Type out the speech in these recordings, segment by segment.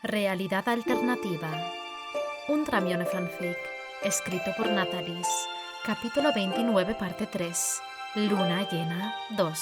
Realidad alternativa. Un Tramione fanfic. Escrito por Natalis. Capítulo 29, parte 3. Luna llena 2.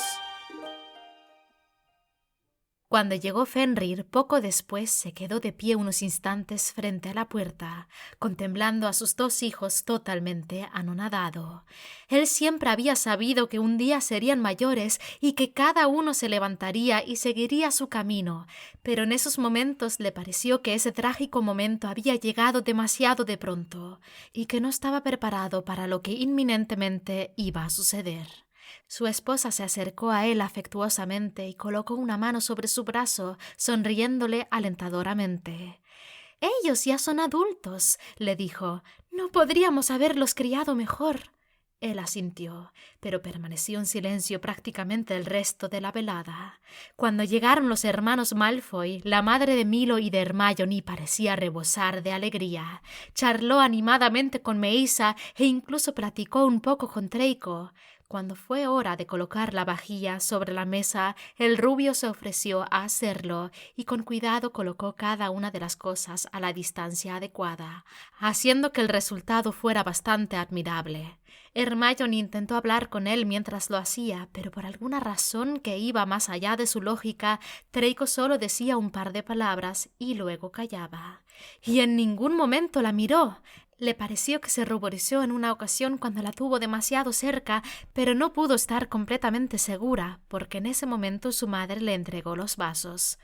Cuando llegó Fenrir, poco después se quedó de pie unos instantes frente a la puerta, contemplando a sus dos hijos totalmente anonadado. Él siempre había sabido que un día serían mayores y que cada uno se levantaría y seguiría su camino, pero en esos momentos le pareció que ese trágico momento había llegado demasiado de pronto y que no estaba preparado para lo que inminentemente iba a suceder. Su esposa se acercó a él afectuosamente y colocó una mano sobre su brazo, sonriéndole alentadoramente. «Ellos ya son adultos», le dijo. «No podríamos haberlos criado mejor». Él asintió, pero permaneció en silencio prácticamente el resto de la velada. Cuando llegaron los hermanos Malfoy, la madre de Milo y de Hermione parecía rebosar de alegría. Charló animadamente con Meisa e incluso platicó un poco con Draco. Cuando fue hora de colocar la vajilla sobre la mesa, el rubio se ofreció a hacerlo y con cuidado colocó cada una de las cosas a la distancia adecuada, haciendo que el resultado fuera bastante admirable. Hermione intentó hablar con él mientras lo hacía, pero por alguna razón que iba más allá de su lógica, Draco solo decía un par de palabras y luego callaba. Y en ningún momento la miró. Le pareció que se ruborizó en una ocasión cuando la tuvo demasiado cerca, pero no pudo estar completamente segura, porque en ese momento su madre le entregó los vasos.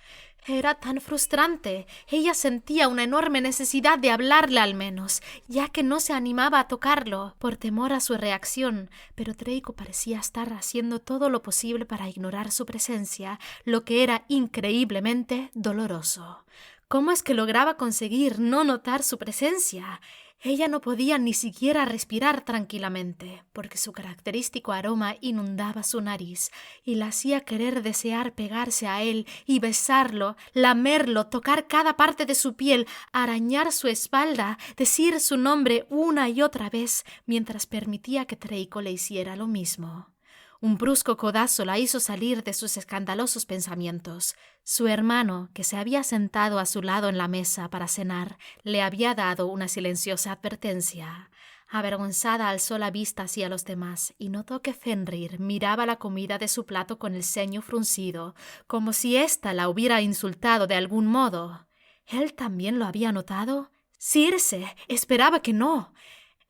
Era tan frustrante. Ella sentía una enorme necesidad de hablarle al menos, ya que no se animaba a tocarlo, por temor a su reacción, pero Draco parecía estar haciendo todo lo posible para ignorar su presencia, lo que era increíblemente doloroso. ¿Cómo es que lograba conseguir no notar su presencia? Ella no podía ni siquiera respirar tranquilamente, porque su característico aroma inundaba su nariz y la hacía querer desear pegarse a él y besarlo, lamerlo, tocar cada parte de su piel, arañar su espalda, decir su nombre una y otra vez, mientras permitía que Draco le hiciera lo mismo. Un brusco codazo la hizo salir de sus escandalosos pensamientos. Su hermano, que se había sentado a su lado en la mesa para cenar, le había dado una silenciosa advertencia. Avergonzada alzó la vista hacia los demás y notó que Fenrir miraba la comida de su plato con el ceño fruncido, como si ésta la hubiera insultado de algún modo. ¿Él también lo había notado? Circe esperaba que no.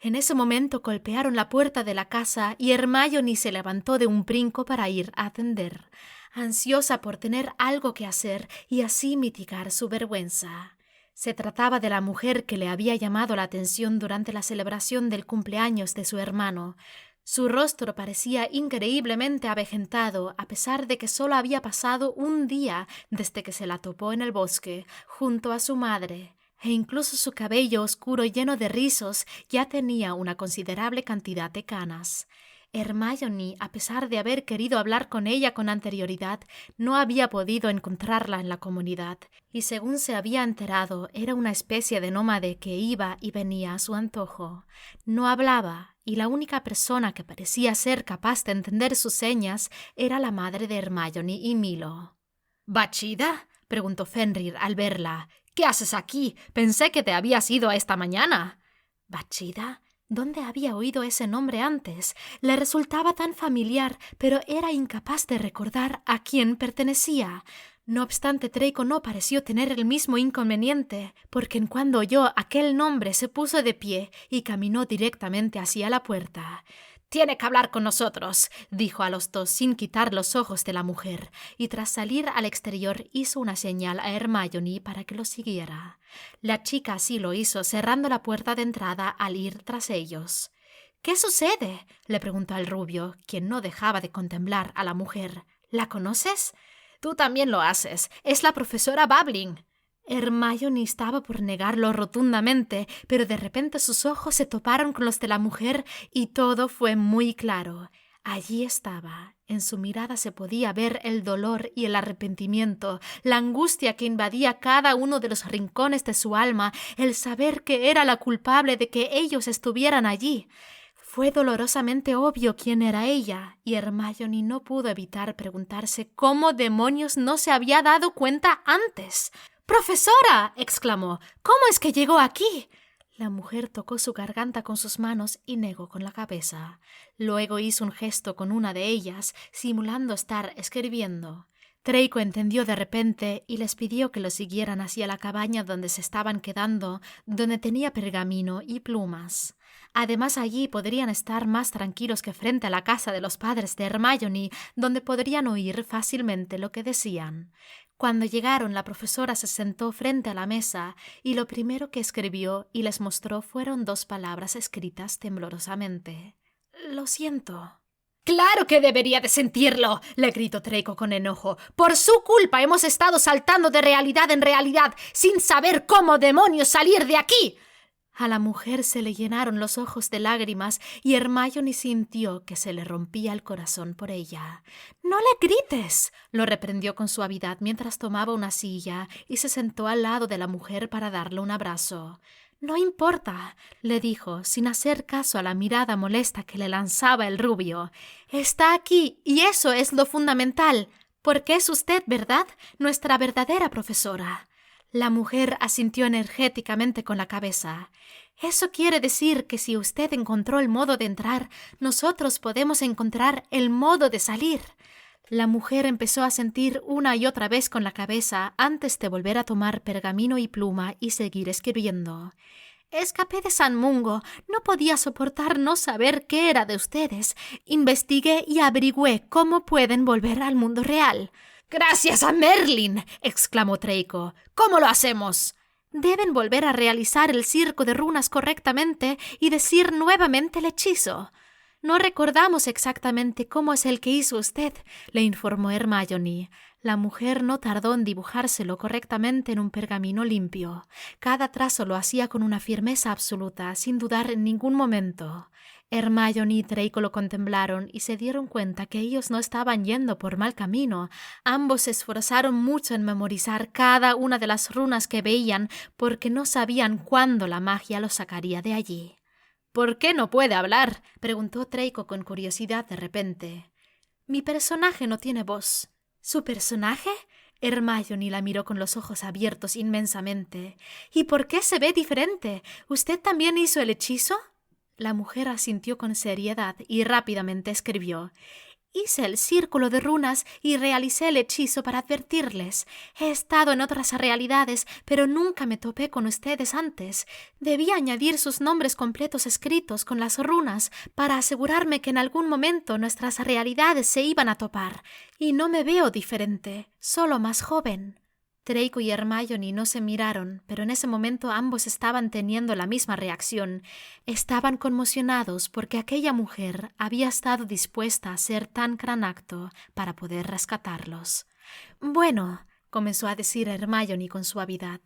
En ese momento golpearon la puerta de la casa y Hermione se levantó de un brinco para ir a atender, ansiosa por tener algo que hacer y así mitigar su vergüenza. Se trataba de la mujer que le había llamado la atención durante la celebración del cumpleaños de su hermano. Su rostro parecía increíblemente avejentado, a pesar de que solo había pasado un día desde que se la topó en el bosque, junto a su madre. E incluso su cabello oscuro lleno de rizos ya tenía una considerable cantidad de canas. Hermione, a pesar de haber querido hablar con ella con anterioridad, no había podido encontrarla en la comunidad, y según se había enterado, era una especie de nómade que iba y venía a su antojo. No hablaba, y la única persona que parecía ser capaz de entender sus señas era la madre de Hermione y Milo. «¿Bachida?», preguntó Fenrir al verla. «¿Qué haces aquí? Pensé que te habías ido esta mañana». ¿Bachida? ¿Dónde había oído ese nombre antes? Le resultaba tan familiar, pero era incapaz de recordar a quién pertenecía. No obstante, Draco no pareció tener el mismo inconveniente, porque en cuando oyó aquel nombre se puso de pie y caminó directamente hacia la puerta. «Tiene que hablar con nosotros», dijo a los dos sin quitar los ojos de la mujer, y tras salir al exterior hizo una señal a Hermione para que lo siguiera. La chica así lo hizo, cerrando la puerta de entrada al ir tras ellos. «¿Qué sucede?», le preguntó al rubio, quien no dejaba de contemplar a la mujer. «¿La conoces?» «Tú también lo haces. Es la profesora Bubbling». Hermione estaba por negarlo rotundamente, pero de repente sus ojos se toparon con los de la mujer y todo fue muy claro. Allí estaba. En su mirada se podía ver el dolor y el arrepentimiento, la angustia que invadía cada uno de los rincones de su alma, el saber que era la culpable de que ellos estuvieran allí. Fue dolorosamente obvio quién era ella, y Hermione no pudo evitar preguntarse cómo demonios no se había dado cuenta antes. ¡Profesora!, exclamó. ¿Cómo es que llegó aquí? La mujer tocó su garganta con sus manos y negó con la cabeza. Luego hizo un gesto con una de ellas, simulando estar escribiendo. Draco entendió de repente y les pidió que lo siguieran hacia la cabaña donde se estaban quedando, donde tenía pergamino y plumas. Además, allí podrían estar más tranquilos que frente a la casa de los padres de Hermione, donde podrían oír fácilmente lo que decían. Cuando llegaron, la profesora se sentó frente a la mesa y lo primero que escribió y les mostró fueron 2 palabras escritas temblorosamente. «Lo siento». «¡Claro que debería de sentirlo!», le gritó Draco con enojo. «Por su culpa hemos estado saltando de realidad en realidad sin saber cómo demonios salir de aquí». A la mujer se le llenaron los ojos de lágrimas y Hermione sintió que se le rompía el corazón por ella. «¡No le grites!», lo reprendió con suavidad mientras tomaba una silla y se sentó al lado de la mujer para darle un abrazo. «No importa», le dijo, sin hacer caso a la mirada molesta que le lanzaba el rubio. «Está aquí y eso es lo fundamental, porque es usted, ¿verdad?, nuestra verdadera profesora». La mujer asintió energéticamente con la cabeza. «Eso quiere decir que si usted encontró el modo de entrar, nosotros podemos encontrar el modo de salir». La mujer empezó a sentir una y otra vez con la cabeza antes de volver a tomar pergamino y pluma y seguir escribiendo. «Escapé de San Mungo. No podía soportar no saber qué era de ustedes. Investigué y averigüé cómo pueden volver al mundo real». «¡Gracias a Merlin!», exclamó Draco. «¿Cómo lo hacemos?». «Deben volver a realizar el circo de runas correctamente y decir nuevamente el hechizo». «No recordamos exactamente cómo es el que hizo usted», le informó Hermione. La mujer no tardó en dibujárselo correctamente en un pergamino limpio. Cada trazo lo hacía con una firmeza absoluta, sin dudar en ningún momento. Hermione y Draco lo contemplaron y se dieron cuenta que ellos no estaban yendo por mal camino. Ambos se esforzaron mucho en memorizar cada una de las runas que veían porque no sabían cuándo la magia los sacaría de allí. «¿Por qué no puede hablar?», preguntó Draco con curiosidad de repente. «Mi personaje no tiene voz». «¿Su personaje?», Hermione la miró con los ojos abiertos inmensamente. «¿Y por qué se ve diferente? ¿Usted también hizo el hechizo?». La mujer asintió con seriedad y rápidamente escribió. «Hice el círculo de runas y realicé el hechizo para advertirles. He estado en otras realidades, pero nunca me topé con ustedes antes. Debí añadir sus nombres completos escritos con las runas para asegurarme que en algún momento nuestras realidades se iban a topar. Y no me veo diferente, solo más joven». Draco y Hermione no se miraron, pero en ese momento ambos estaban teniendo la misma reacción. Estaban conmocionados porque aquella mujer había estado dispuesta a hacer tan gran acto para poder rescatarlos. «Bueno», comenzó a decir Hermione con suavidad,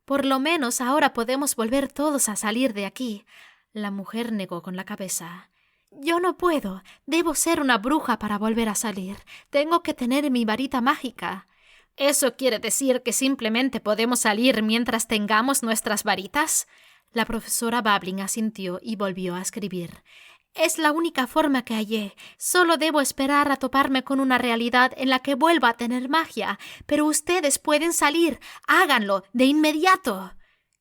«por lo menos ahora podemos volver todos a salir de aquí». La mujer negó con la cabeza. «Yo no puedo. Debo ser una bruja para volver a salir. Tengo que tener mi varita mágica». «¿Eso quiere decir que simplemente podemos salir mientras tengamos nuestras varitas?». La profesora Babbling asintió y volvió a escribir. «Es la única forma que hallé. Solo debo esperar a toparme con una realidad en la que vuelva a tener magia. Pero ustedes pueden salir. ¡Háganlo! ¡De inmediato!».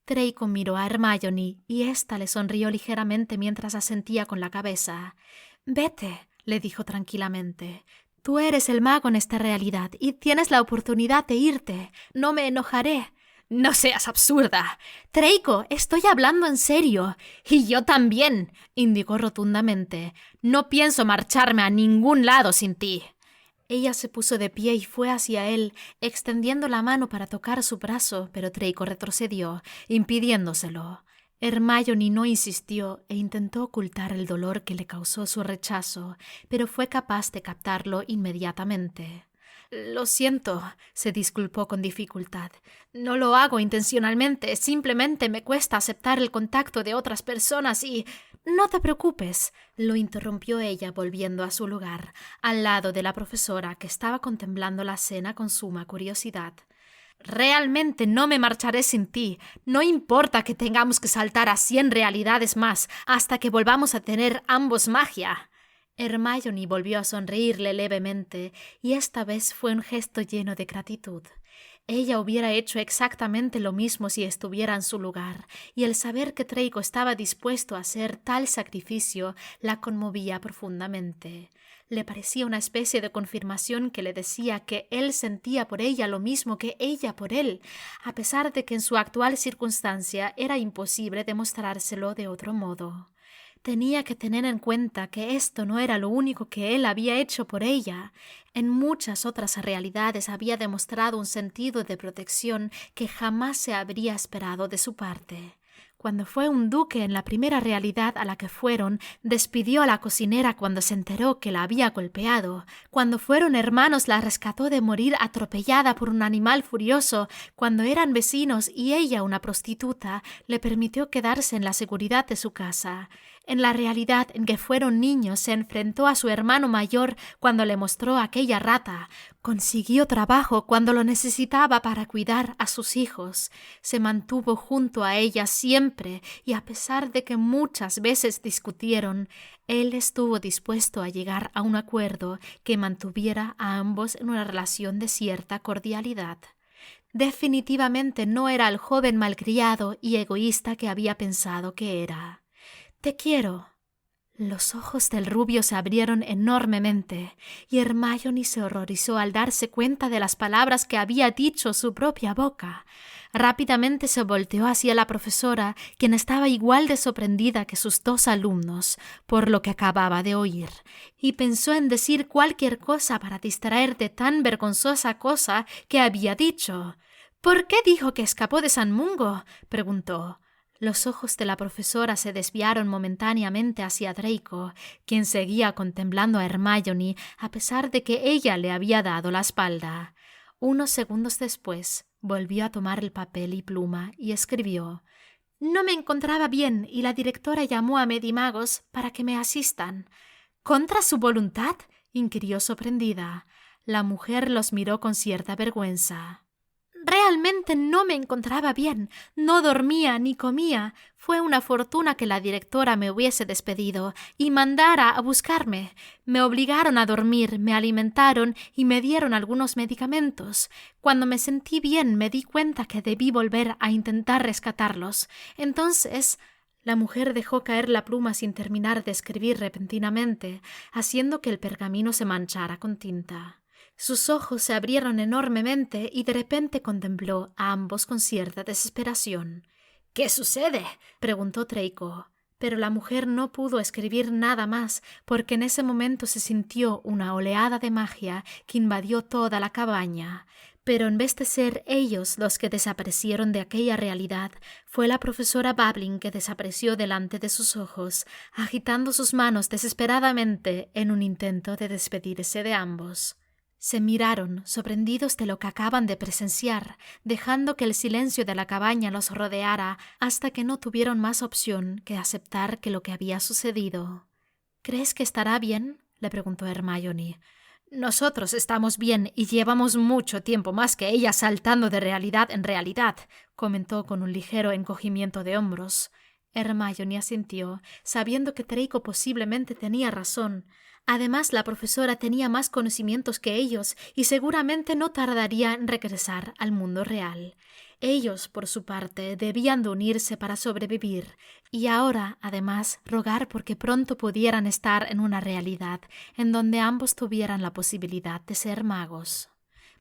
Draco miró a Hermione y ésta le sonrió ligeramente mientras asentía con la cabeza. «Vete», le dijo tranquilamente. «Tú eres el mago en esta realidad y tienes la oportunidad de irte. No me enojaré». «No seas absurda». «Draco, estoy hablando en serio». «Y yo también», indicó rotundamente. «No pienso marcharme a ningún lado sin ti». Ella se puso de pie y fue hacia él, extendiendo la mano para tocar su brazo, pero Draco retrocedió, impidiéndoselo. Hermione no insistió e intentó ocultar el dolor que le causó su rechazo, pero fue capaz de captarlo inmediatamente. «Lo siento», se disculpó con dificultad. «No lo hago intencionalmente, simplemente me cuesta aceptar el contacto de otras personas y...». «No te preocupes», lo interrumpió ella volviendo a su lugar, al lado de la profesora que estaba contemplando la escena con suma curiosidad. «Realmente no me marcharé sin ti. No importa que tengamos que saltar a 100 realidades más hasta que volvamos a tener ambos magia». Hermione volvió a sonreírle levemente y esta vez fue un gesto lleno de gratitud. Ella hubiera hecho exactamente lo mismo si estuviera en su lugar, y el saber que Draco estaba dispuesto a hacer tal sacrificio la conmovía profundamente. Le parecía una especie de confirmación que le decía que él sentía por ella lo mismo que ella por él, a pesar de que en su actual circunstancia era imposible demostrárselo de otro modo. Tenía que tener en cuenta que esto no era lo único que él había hecho por ella. En muchas otras realidades había demostrado un sentido de protección que jamás se habría esperado de su parte. Cuando fue un duque en la primera realidad a la que fueron, despidió a la cocinera cuando se enteró que la había golpeado. Cuando fueron hermanos, la rescató de morir atropellada por un animal furioso. Cuando eran vecinos y ella una prostituta, le permitió quedarse en la seguridad de su casa. En la realidad en que fueron niños, se enfrentó a su hermano mayor cuando le mostró aquella rata. Consiguió trabajo cuando lo necesitaba para cuidar a sus hijos. Se mantuvo junto a ella siempre y a pesar de que muchas veces discutieron, él estuvo dispuesto a llegar a un acuerdo que mantuviera a ambos en una relación de cierta cordialidad. Definitivamente no era el joven malcriado y egoísta que había pensado que era. «Te quiero». Los ojos del rubio se abrieron enormemente y Hermione se horrorizó al darse cuenta de las palabras que había dicho su propia boca. Rápidamente se volteó hacia la profesora, quien estaba igual de sorprendida que sus dos alumnos por lo que acababa de oír, y pensó en decir cualquier cosa para distraer de tan vergonzosa cosa que había dicho. «¿Por qué dijo que escapó de San Mungo?», preguntó. Los ojos de la profesora se desviaron momentáneamente hacia Draco, quien seguía contemplando a Hermione a pesar de que ella le había dado la espalda. Unos segundos después, volvió a tomar el papel y pluma y escribió: «No me encontraba bien y la directora llamó a Medimagos para que me asistan». «¿Contra su voluntad?», inquirió sorprendida. La mujer los miró con cierta vergüenza. «Realmente no me encontraba bien. No dormía ni comía. Fue una fortuna que la directora me hubiese despedido y mandara a buscarme. Me obligaron a dormir, me alimentaron y me dieron algunos medicamentos. Cuando me sentí bien me di cuenta que debí volver a intentar rescatarlos. Entonces...» La mujer dejó caer la pluma sin terminar de escribir repentinamente, haciendo que el pergamino se manchara con tinta. Sus ojos se abrieron enormemente y de repente contempló a ambos con cierta desesperación. «¿Qué sucede?», preguntó Draco. Pero la mujer no pudo escribir nada más porque en ese momento se sintió una oleada de magia que invadió toda la cabaña. Pero en vez de ser ellos los que desaparecieron de aquella realidad, fue la profesora Babbling que desapareció delante de sus ojos, agitando sus manos desesperadamente en un intento de despedirse de ambos. Se miraron, sorprendidos de lo que acaban de presenciar, dejando que el silencio de la cabaña los rodeara hasta que no tuvieron más opción que aceptar que lo que había sucedido. «¿Crees que estará bien?», le preguntó Hermione. «Nosotros estamos bien y llevamos mucho tiempo más que ella saltando de realidad en realidad», comentó con un ligero encogimiento de hombros. Hermione asintió, sabiendo que Draco posiblemente tenía razón. Además, la profesora tenía más conocimientos que ellos y seguramente no tardaría en regresar al mundo real. Ellos, por su parte, debían de unirse para sobrevivir y ahora, además, rogar porque pronto pudieran estar en una realidad en donde ambos tuvieran la posibilidad de ser magos.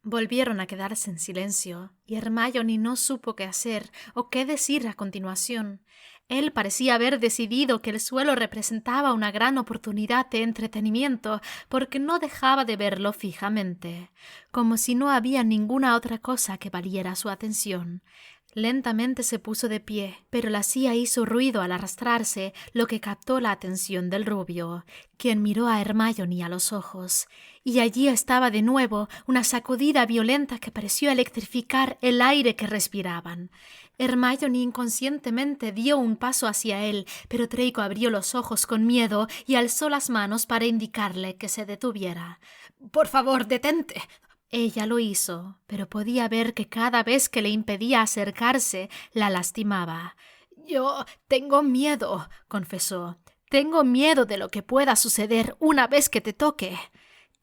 Volvieron a quedarse en silencio y Hermione no supo qué hacer o qué decir a continuación. Él parecía haber decidido que el suelo representaba una gran oportunidad de entretenimiento porque no dejaba de verlo fijamente, como si no había ninguna otra cosa que valiera su atención. Lentamente se puso de pie, pero la silla hizo ruido al arrastrarse, lo que captó la atención del rubio, quien miró a Hermione a los ojos. Y allí estaba de nuevo una sacudida violenta que pareció electrificar el aire que respiraban. Hermione inconscientemente dio un paso hacia él, pero Draco abrió los ojos con miedo y alzó las manos para indicarle que se detuviera. «Por favor, detente». Ella lo hizo, pero podía ver que cada vez que le impedía acercarse, la lastimaba. «Yo tengo miedo», confesó. «Tengo miedo de lo que pueda suceder una vez que te toque».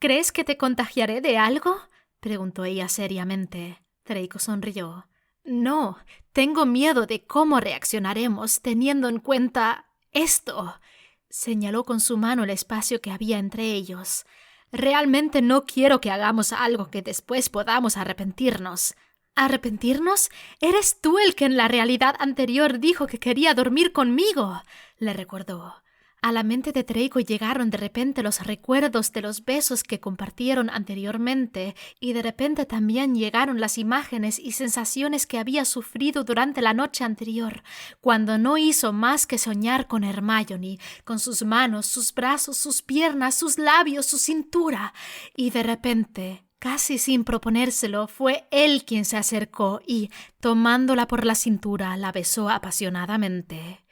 «¿Crees que te contagiaré de algo?», preguntó ella seriamente. Draco sonrió. No, tengo miedo de cómo reaccionaremos teniendo en cuenta esto. Señaló con su mano el espacio que había entre ellos. Realmente no quiero que hagamos algo que después podamos arrepentirnos. ¿Arrepentirnos? Eres tú el que en la realidad anterior dijo que quería dormir conmigo, le recordó. A la mente de Draco llegaron de repente los recuerdos de los besos que compartieron anteriormente, y de repente también llegaron las imágenes y sensaciones que había sufrido durante la noche anterior, cuando no hizo más que soñar con Hermione, con sus manos, sus brazos, sus piernas, sus labios, su cintura, y de repente, casi sin proponérselo, fue él quien se acercó y, tomándola por la cintura, la besó apasionadamente.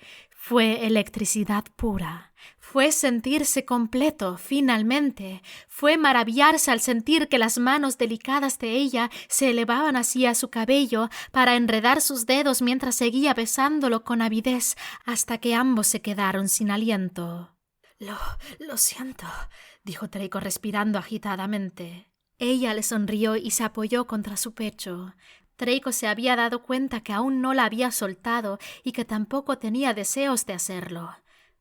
Fue electricidad pura. Fue sentirse completo, finalmente. Fue maravillarse al sentir que las manos delicadas de ella se elevaban hacia su cabello para enredar sus dedos mientras seguía besándolo con avidez hasta que ambos se quedaron sin aliento. Lo siento, dijo Draco respirando agitadamente. Ella le sonrió y se apoyó contra su pecho. Draco se había dado cuenta que aún no la había soltado y que tampoco tenía deseos de hacerlo.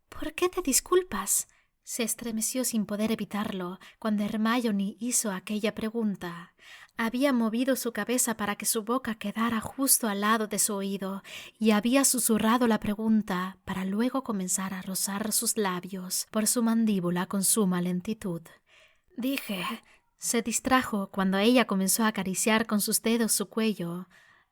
¿Por qué te disculpas? Se estremeció sin poder evitarlo cuando Hermione hizo aquella pregunta. Había movido su cabeza para que su boca quedara justo al lado de su oído y había susurrado la pregunta para luego comenzar a rozar sus labios por su mandíbula con suma lentitud. Dije... Se distrajo cuando ella comenzó a acariciar con sus dedos su cuello.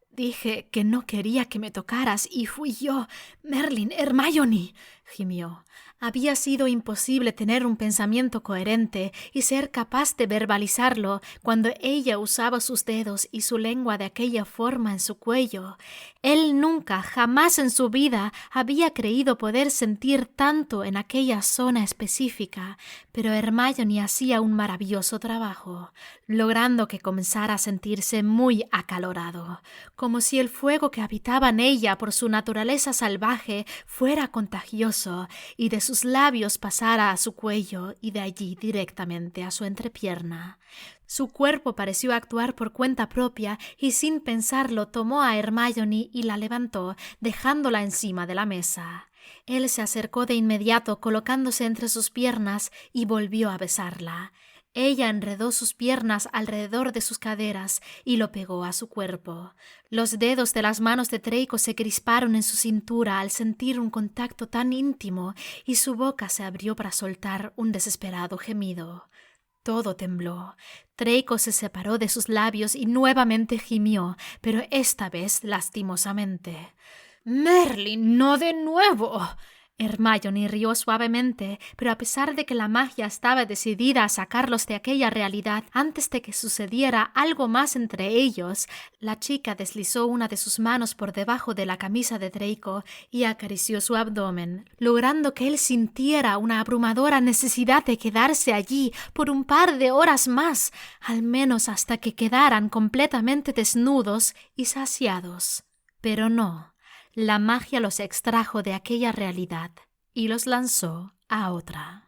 Dije que no quería que me tocaras y fui yo, Merlin, Hermione, gimió. Había sido imposible tener un pensamiento coherente y ser capaz de verbalizarlo cuando ella usaba sus dedos y su lengua de aquella forma en su cuello. Él nunca, jamás en su vida, había creído poder sentir tanto en aquella zona específica, pero Hermione hacía un maravilloso trabajo, logrando que comenzara a sentirse muy acalorado, como si el fuego que habitaba en ella por su naturaleza salvaje fuera contagioso y de sus labios pasara a su cuello y de allí directamente a su entrepierna. Su cuerpo pareció actuar por cuenta propia y sin pensarlo tomó a Hermione y la levantó, dejándola encima de la mesa. Él se acercó de inmediato colocándose entre sus piernas y volvió a besarla. Ella enredó sus piernas alrededor de sus caderas y lo pegó a su cuerpo. Los dedos de las manos de Draco se crisparon en su cintura al sentir un contacto tan íntimo y su boca se abrió para soltar un desesperado gemido. Todo tembló. Draco se separó de sus labios y nuevamente gimió, pero esta vez lastimosamente. «Merlin, no de nuevo». Hermione rió suavemente, pero a pesar de que la magia estaba decidida a sacarlos de aquella realidad antes de que sucediera algo más entre ellos, la chica deslizó una de sus manos por debajo de la camisa de Draco y acarició su abdomen, logrando que él sintiera una abrumadora necesidad de quedarse allí por un par de horas más, al menos hasta que quedaran completamente desnudos y saciados. Pero no. La magia los extrajo de aquella realidad y los lanzó a otra.